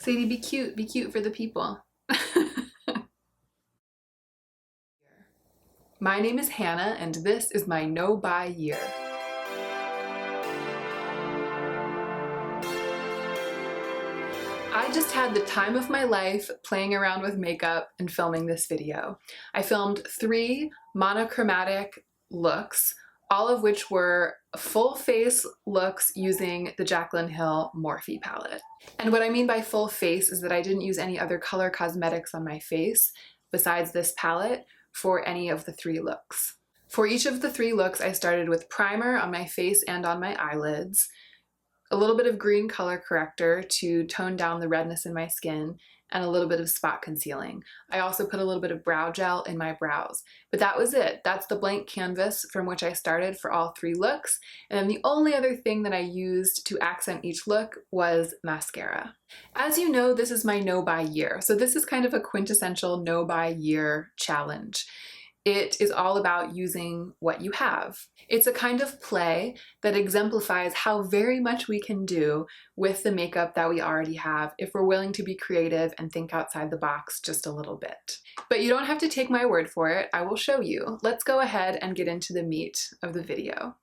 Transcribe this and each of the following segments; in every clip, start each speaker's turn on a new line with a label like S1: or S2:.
S1: Sadie, be cute. Be cute for the people. My name is Hannah, and this is my no-buy year. I just had the time of my life playing around with makeup and filming this video. I filmed 3 monochromatic looks, all of which were full face looks using the Jaclyn Hill Morphe palette. And what I mean by full face is that I didn't use any other color cosmetics on my face besides this palette for any of the 3 looks. For each of the 3 looks, I started with primer on my face and on my eyelids, a little bit of green color corrector to tone down the redness in my skin, and a little bit of spot concealing. I also put a little bit of brow gel in my brows. But that was it. That's the blank canvas from which I started for all 3 looks. And then the only other thing that I used to accent each look was mascara. As you know, this is my no-buy year. So this is kind of a quintessential no-buy year challenge. It is all about using what you have. It's a kind of play that exemplifies how very much we can do with the makeup that we already have if we're willing to be creative and think outside the box just a little bit. But you don't have to take my word for it. I will show you. Let's go ahead and get into the meat of the video.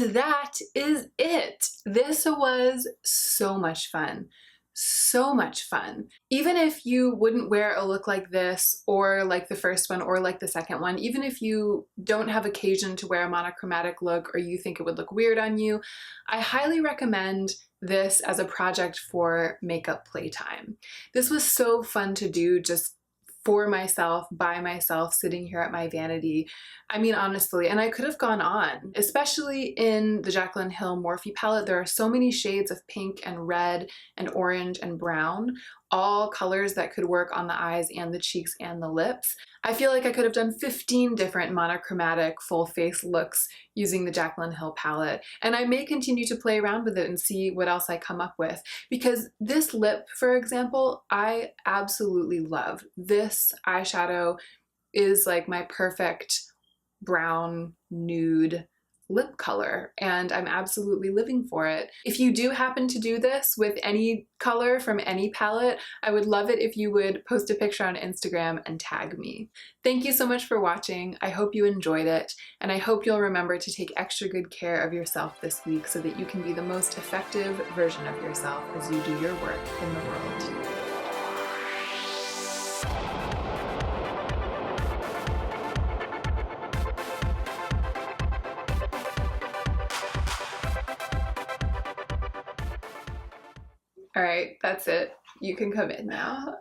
S1: And that is it. This was so much fun. So much fun. Even if you wouldn't wear a look like this or like the first one or like the second one, even if you don't have occasion to wear a monochromatic look or you think it would look weird on you, I highly recommend this as a project for makeup playtime. This was so fun to do just for myself, by myself, sitting here at my vanity. I mean, honestly, and I could have gone on, especially in the Jaclyn Hill Morphe palette. There are so many shades of pink and red and orange and brown, all colors that could work on the eyes and the cheeks and the lips. I feel like I could have done 15 different monochromatic full face looks using the Jaclyn Hill palette, and I may continue to play around with it and see what else I come up with, because this lip, for example, I absolutely love. This eyeshadow is like my perfect brown nude lip color, and I'm absolutely living for it. If you do happen to do this with any color from any palette, I would love it if you would post a picture on Instagram and tag me. Thank you so much for watching. I hope you enjoyed it, and I hope you'll remember to take extra good care of yourself this week so that you can be the most effective version of yourself as you do your work in the world. All right, that's it. You can come in now.